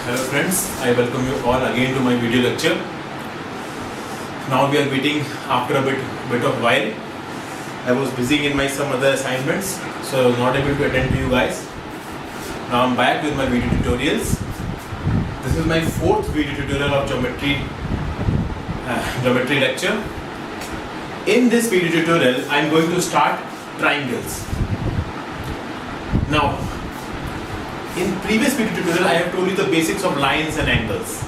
Hello friends, I welcome you all again to my video lecture. Now we are meeting after a bit of while. I was busy in my some other assignments, so I was not able to attend to you guys. Now I'm back with my video tutorials. This is my fourth video tutorial of geometry lecture. In this video tutorial, I am going to start triangles. Now, in previous video tutorial, I have told you the basics of lines and angles.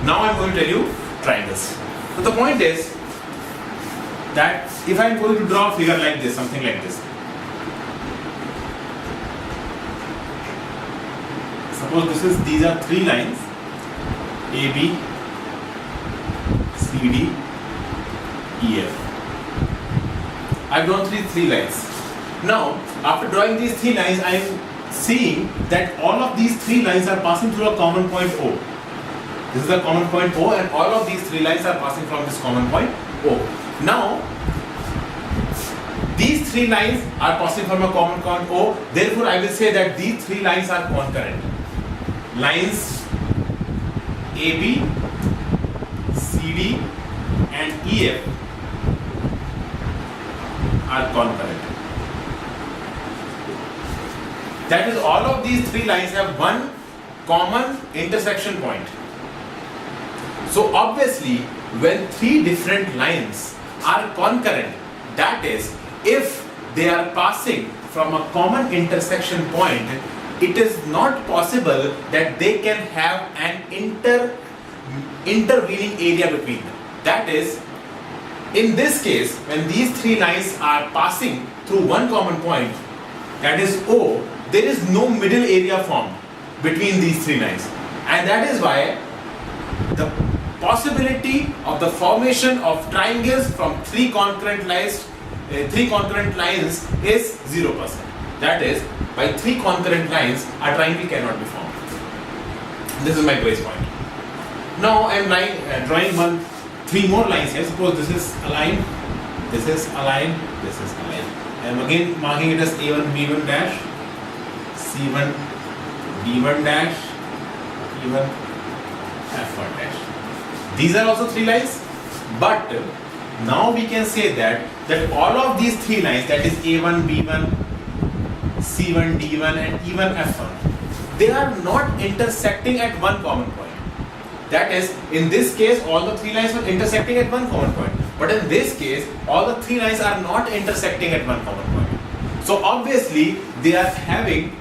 Now I am going to tell you triangles. So the point is that if I am going to draw a figure like this, something like this. Suppose these are three lines, AB, CD, EF. I have drawn three lines. Now, after drawing these three lines, I am seeing that all of these three lines are passing through a common point O. This is the common point O, and all of these three lines are passing from this common point O. Now, these three lines are passing from a common point O. Therefore, I will say that these three lines are concurrent. Lines AB, CD, and EF are concurrent. That is, all of these three lines have one common intersection point. So obviously, when three different lines are concurrent, that is, if they are passing from a common intersection point, it is not possible that they can have an intervening area between them. That is, in this case, when these three lines are passing through one common point, that is O, there is no middle area formed between these three lines, and that is why the possibility of the formation of triangles from three concurrent lines is 0%. That is, by three concurrent lines, a triangle cannot be formed. This is my base point. Now I am drawing three more lines here. Suppose this is a line, this is a line, this is a line. I am again marking it as A1, B1 dash, C1, D1 dash, E1, F1 dash. These are also three lines, but now we can say that all of these three lines, that is A1, B1, C1, D1, and even F1, they are not intersecting at one common point. That is, in this case, all the three lines are intersecting at one common point. But in this case, all the three lines are not intersecting at one common point. So obviously, they are having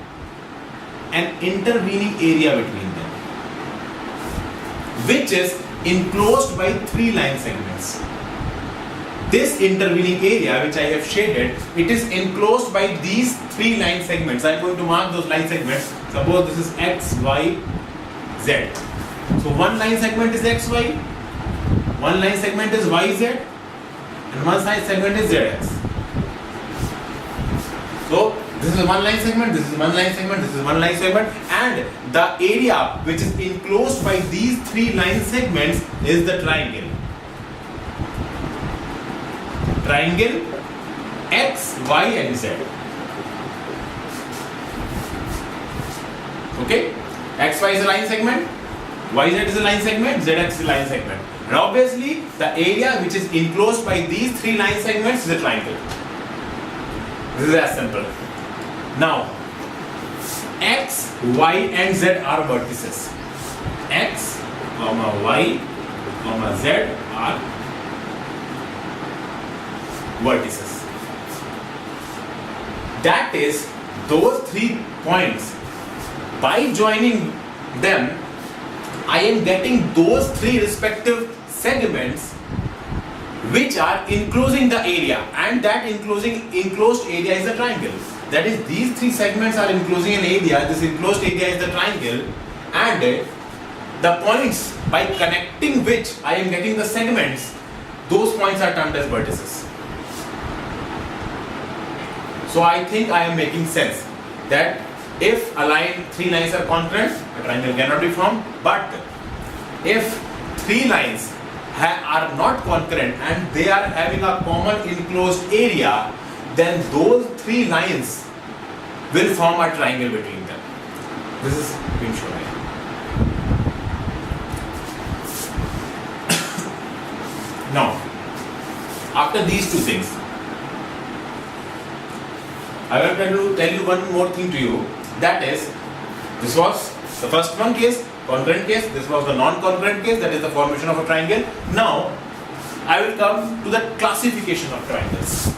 an intervening area between them, which is enclosed by three line segments. This intervening area, which I have shaded, it is enclosed by these three line segments. I am going to mark those line segments. Suppose this is X, Y, Z. So one line segment is XY, one line segment is YZ, and one line segment is ZX. So this is one line segment, this is one line segment, this is one line segment, and the area which is enclosed by these three line segments is the triangle. Triangle X, Y, and Z. Okay? XY is a line segment, YZ is a line segment, ZX is a line segment. And obviously, the area which is enclosed by these three line segments is a triangle. This is as simple. Now, X, Y, and Z are vertices. X, Y, Z are vertices. That is, those 3 points, by joining them, I am getting those three respective segments which are enclosing the area, and that enclosed area is the triangle. That is, these three segments are enclosing an area, this enclosed area is the triangle, and the points by connecting which I am getting the segments, those points are termed as vertices. So I think I am making sense that if three lines are concurrent, a triangle cannot be formed, but if three lines are not concurrent and they are having a common enclosed area, then those three lines will form a triangle between them. This is being shown here. after these two things, I will tell you one more thing to you. That is, this was the first one case, congruent case. This was the non-congruent case, that is the formation of a triangle. Now, I will come to the classification of triangles.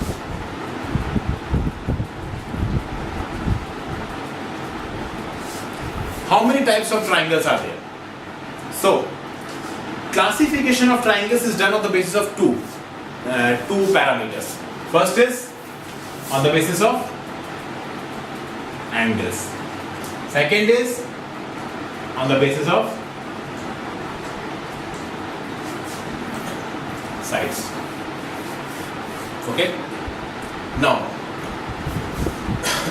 How many types of triangles are there? So, classification of triangles is done on the basis of two parameters. First is on the basis of angles. Second is on the basis of sides. Okay? Now,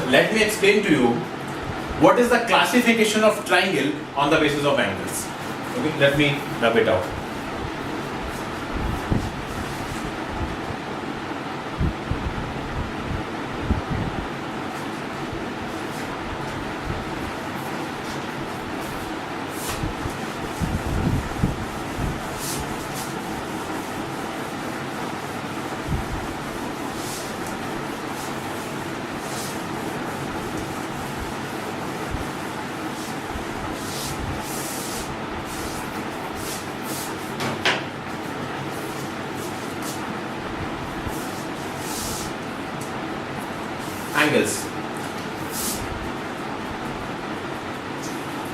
let me explain to you what is the classification of triangle on the basis of angles. Okay, let me rub it out. Angles.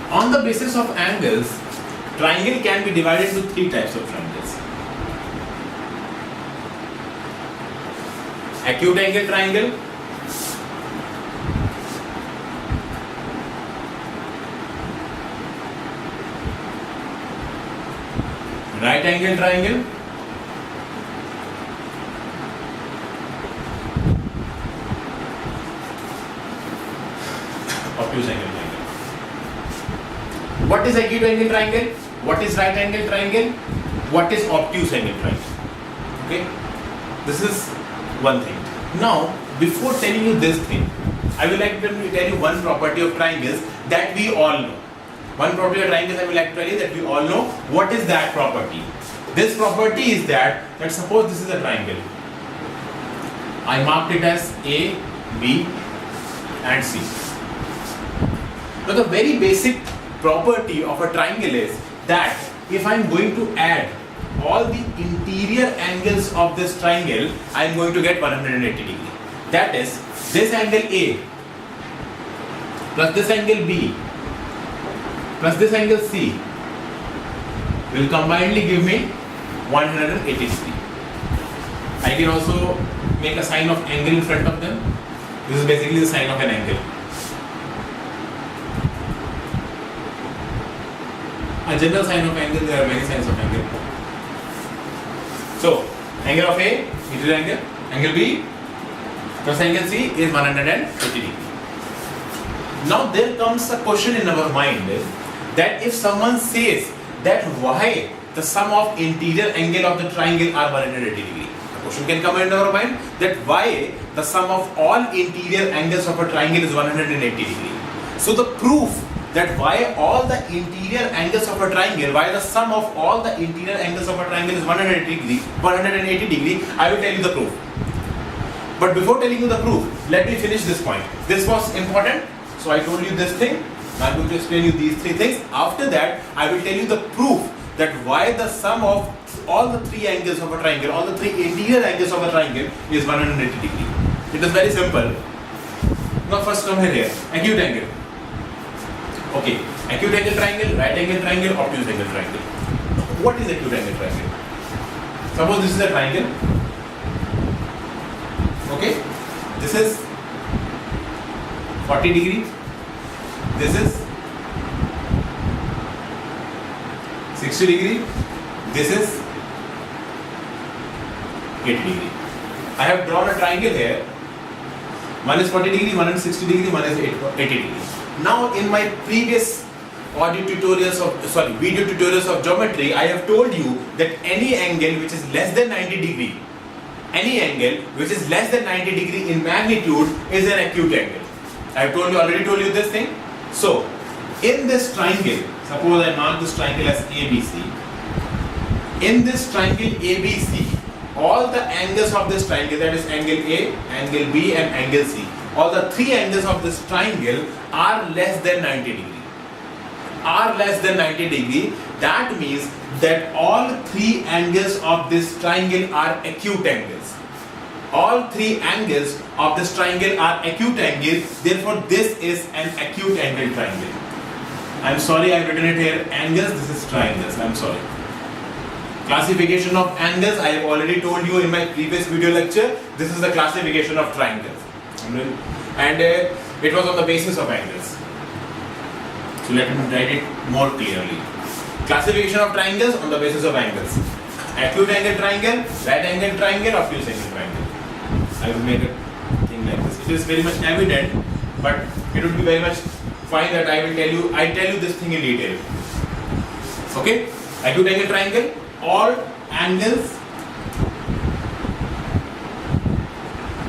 On the basis of angles, triangle can be divided into three types of triangles. Acute angle triangle, right angle triangle, obtuse angle triangle. What is acute angle triangle? What is right angle triangle? What is obtuse angle triangle? Okay, this is one thing. Now, before telling you this thing, I will like to tell you one property of triangles that we all know. One property of triangles I will like to tell you that we all know. What is that property? This property is that suppose this is a triangle. I marked it as A, B and C. Now the very basic property of a triangle is that if I am going to add all the interior angles of this triangle, I am going to get 180 degree. That is, this angle A plus this angle B plus this angle C will combinedly give me 180 degree. I can also make a sign of angle in front of them. This is basically the sign of an angle. A general sign of angle, there are many signs of angle. So, angle of A, interior angle, angle B plus angle C is 180 degree. Now there comes a question in our mind that if someone says that why the sum of interior angle of the triangle are 180 degree. The question can come in our mind that why the sum of all interior angles of a triangle is 180 degree. So the proof that why all the interior angles of a triangle, why the sum of all the interior angles of a triangle is 180 degree, I will tell you the proof. But before telling you the proof, let me finish this point. This was important, so I told you this thing. Now I am going to explain you these three things. After that, I will tell you the proof that why the sum of all the three angles of a triangle, all the three interior angles of a triangle is 180 degree. It is very simple. Now first come here, acute angle. Okay, acute angle triangle, right angle triangle, obtuse angle triangle. What is acute angle triangle? Suppose this is a triangle. Okay, this is 40 degree. This is 60 degree. This is 80 degree. I have drawn a triangle here. One is 40 degree, one is 60 degree, one is 80 degree. Now in my previous video tutorials of geometry, I have told you that any angle which is less than 90 degree, in magnitude is an acute angle. I have already told you this thing. So in this triangle, suppose I mark this triangle as ABC. In this triangle ABC, all the angles of this triangle, that is angle A, angle B and angle C, all the three angles of this triangle are less than 90 degree. Are less than 90 degree. That means that all three angles of this triangle are acute angles. All three angles of this triangle are acute angles. Therefore, this is an acute angle triangle. I'm sorry, I've written it here angles. This is triangles. I'm sorry. Classification of angles, I have already told you in my previous video lecture. This is the classification of triangles, and it was on the basis of angles. So let me write it more clearly. Classification of triangles on the basis of angles. Acute angle triangle, right angle triangle, obtuse angle triangle. I will make a thing like this. It is very much evident, but it would be very much fine that I tell you this thing in detail. Okay? Acute angle triangle, all angles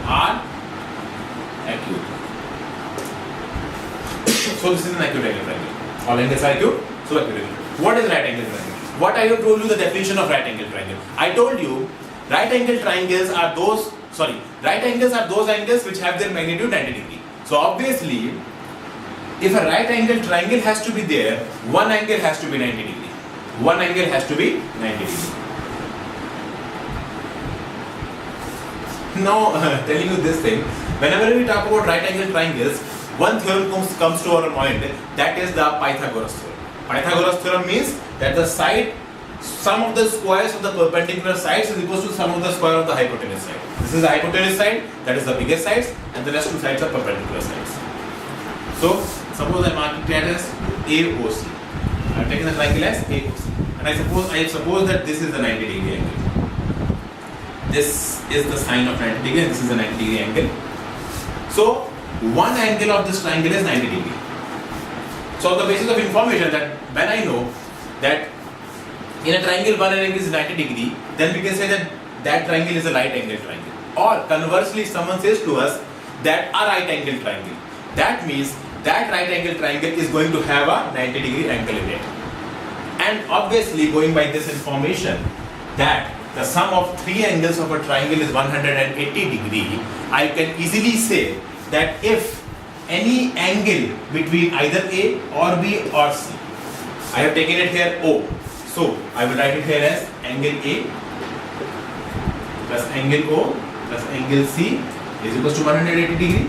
are acute. So this is an acute angle triangle. All angles are acute, so acute angle. What is right angle triangle? What I have told you the definition of right angle triangle. I told you right angle triangles are those angles which have their magnitude 90 degree. So obviously, if a right angle triangle has to be there, one angle has to be 90 degree. One angle has to be 90 degree. Now, telling you this thing, whenever we talk about right angle triangles, one theorem comes to our mind, that is the Pythagoras theorem. Pythagoras theorem means that the sum of the squares of the perpendicular sides is equal to sum of the square of the hypotenuse side. This is the hypotenuse side, that is the biggest sides, and the rest two sides are perpendicular sides. So, suppose I mark it as AOC. I have taken the triangle as AOC, and I suppose that this is the 90 degree angle. This is the sine of 90 degree, and this is the 90 degree angle. So, one angle of this triangle is 90 degree. So, on the basis of information that when I know that in a triangle one angle is 90 degree, then we can say that that triangle is a right angle triangle. Or conversely, if someone says to us that a right angle triangle, that means that right angle triangle is going to have a 90 degree angle in it. And obviously, going by this information that the sum of three angles of a triangle is 180 degree, I can easily say that if any angle between either A or B or C, I have taken it here O, so I will write it here as angle A plus angle O plus angle C is equal to 180 degree.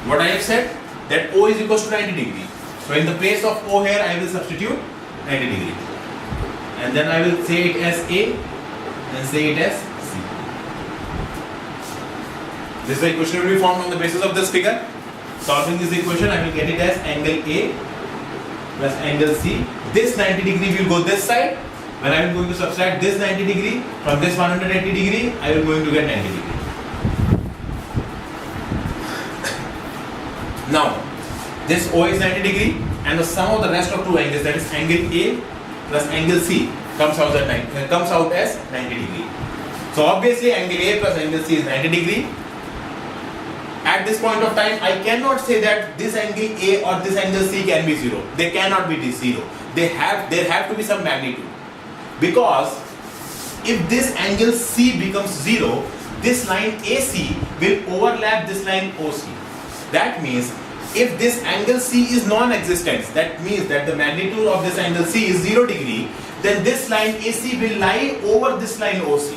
What I have said, that O is equal to 90 degree. So in the place of O here, I will substitute 90 degree, and then I will say it as A and say it as C. This is the equation will be formed on the basis of this figure. Solving this equation, I will get it as angle A plus angle C. This 90 degree will go this side. When I am going to subtract this 90 degree from this 180 degree, I will going to get 90 degree. Now, this O is 90 degree, and the sum of the rest of two angles, that is angle A plus angle C, comes out as 90 degree. So obviously, angle A plus angle C is 90 degree. At this point of time, I cannot say that this angle A or this angle C can be 0. They cannot be 0. There have to be some magnitude. Because if this angle C becomes 0, this line AC will overlap this line OC. That means if this angle C is non-existent, that means that the magnitude of this angle C is 0 degree, then this line AC will lie over this line OC.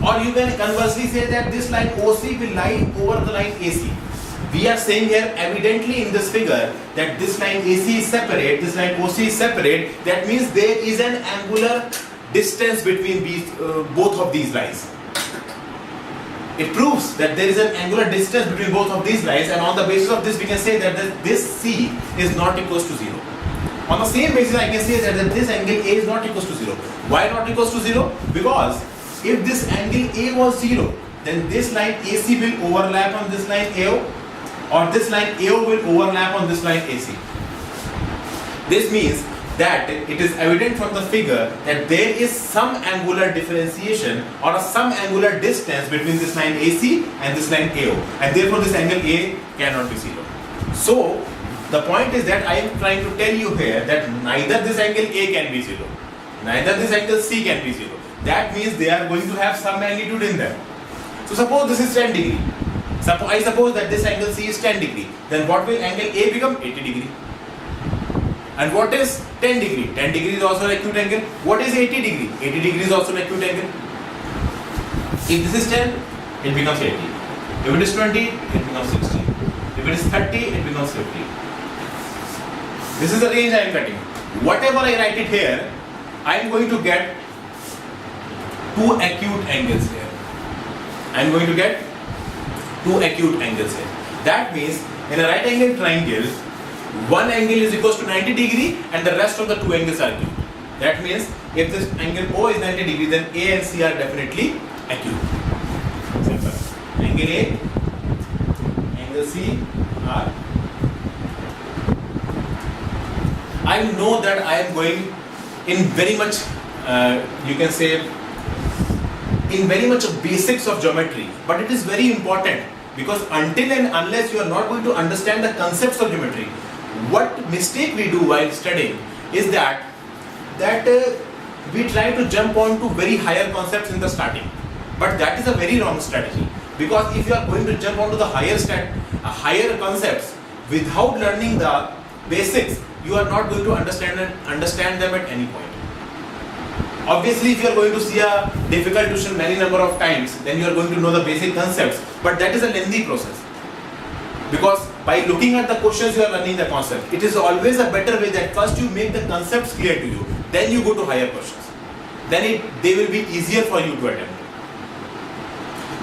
Or you can conversely say that this line OC will lie over the line AC. We are saying here evidently in this figure that this line AC is separate, this line OC is separate. That means there is an angular distance between both of these lines. It proves that there is an angular distance between both of these lines, and on the basis of this we can say that this C is not equals to 0. On the same basis I can say that this angle A is not equals to 0. Why not equals to 0? Because if this angle A was 0, then this line AC will overlap on this line AO, or this line AO will overlap on this line AC. This means that it is evident from the figure that there is some angular differentiation or some angular distance between this line AC and this line AO, and therefore this angle A cannot be 0. So the point is that I am trying to tell you here that neither this angle A can be 0, neither this angle C can be 0. That means they are going to have some magnitude in them. So suppose this is 10 degree. I suppose that this angle C is 10 degree. Then what will angle A become? 80 degree. And what is 10 degree? 10 degree is also an acute angle. What is 80 degree? 80 degree is also an acute angle. If this is 10, it becomes 80. If it is 20, it becomes 60. If it is 30, it becomes 50. This is the range I am cutting. Whatever I write it here, I am going to get two acute angles here. I am going to get two acute angles here. That means in a right angle triangle, one angle is equals to 90 degree and the rest of the two angles are acute. That means if this angle O is 90 degree, then A and C are definitely acute. Simple. Angle A, angle C are. I know that I am going in very much, you can say, in very much of basics of geometry, but it is very important because until and unless you are not going to understand the concepts of geometry, what mistake we do while studying is that we try to jump on to very higher concepts in the starting, but that is a very wrong strategy, because if you are going to jump onto the higher concepts without learning the basics, you are not going to understand them at any point. Obviously, if you are going to see a difficult question many number of times, then you are going to know the basic concepts, but that is a lengthy process. Because by looking at the questions, you are learning the concept. It is always a better way that first you make the concepts clear to you, then you go to higher questions. Then they will be easier for you to attempt.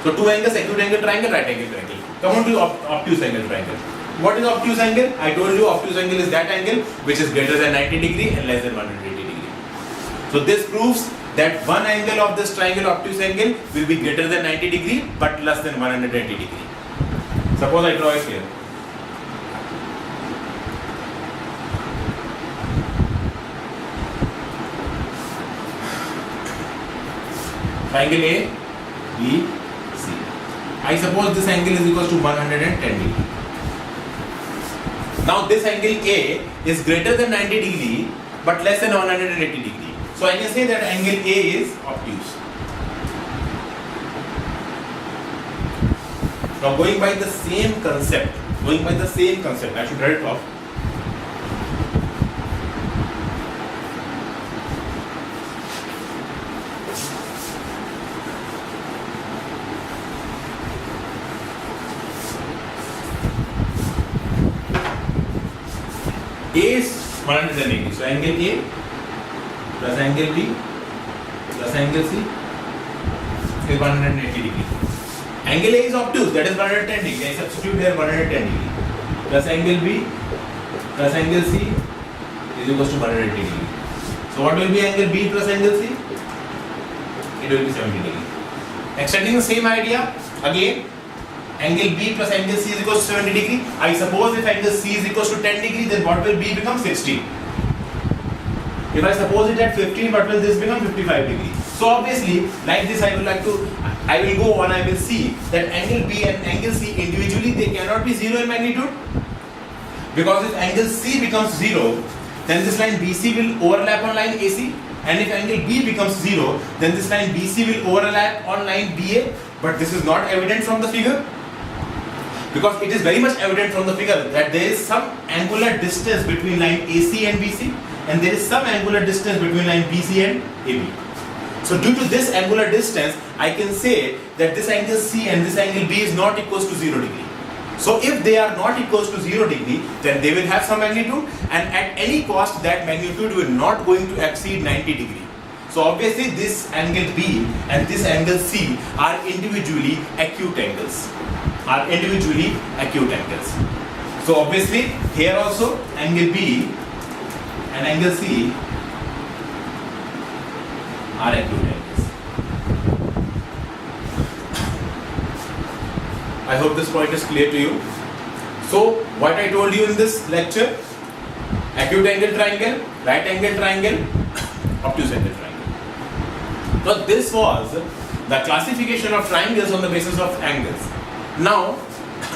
So two angles, acute angle triangle, right angle triangle. Come on to obtuse angle triangle. What is obtuse angle? I told you obtuse angle is that angle which is greater than 90 degree and less than 180 degree. So this proves that one angle of this triangle obtuse angle will be greater than 90 degree but less than 180 degree. Suppose I draw it here. Triangle A, B, C. I suppose this angle is equal to 110 degree. Now this angle A is greater than 90 degree but less than 180 degree. So I can say that angle A is obtuse. Now going by the same concept, I should write it off. A is 180, so angle A plus angle B plus angle C is 180 degree. Angle A is obtuse, that is 110 degree. I substitute here 110 degree. Plus angle B plus angle C is equal to 180 degree. So what will be angle B plus angle C? It will be 70 degree. Extending the same idea again. Angle B plus angle C is equal to 70 degree. I suppose if angle C is equal to 10 degree, then what will B become? 16. If I suppose it at 15, what will this become? 55 degree. So obviously, like this, I will go on. I will see that angle B and angle C individually they cannot be 0 in magnitude, because if angle C becomes 0, then this line BC will overlap on line AC, and if angle B becomes 0, then this line BC will overlap on line BA. But this is not evident from the figure, because it is very much evident from the figure that there is some angular distance between line AC and BC, and there is some angular distance between line BC and AB. So due to this angular distance, I can say that this angle C and this angle B is not equals to 0 degree. So if they are not equals to 0 degree, then they will have some magnitude, and at any cost that magnitude will not going to exceed 90 degree. So obviously this angle B and this angle C are individually acute angles. So obviously here also angle B and angle C are acute angles. I hope this point is clear to you. So what I told you in this lecture: acute angle triangle, right angle triangle, obtuse angle triangle. So this was the classification of triangles on the basis of angles. Now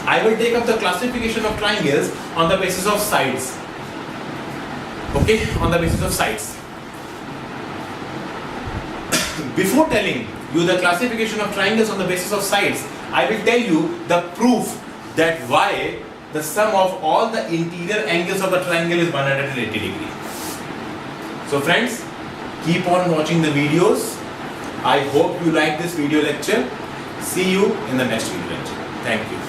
I will take up the classification of triangles on the basis of sides. Okay, on the basis of sides. before telling you the classification of triangles on the basis of sides, I will tell you the proof that why the sum of all the interior angles of the triangle is 180 degrees. So friends, keep on watching the videos. I hope you like this video lecture. See you in the next video lecture. Thank you.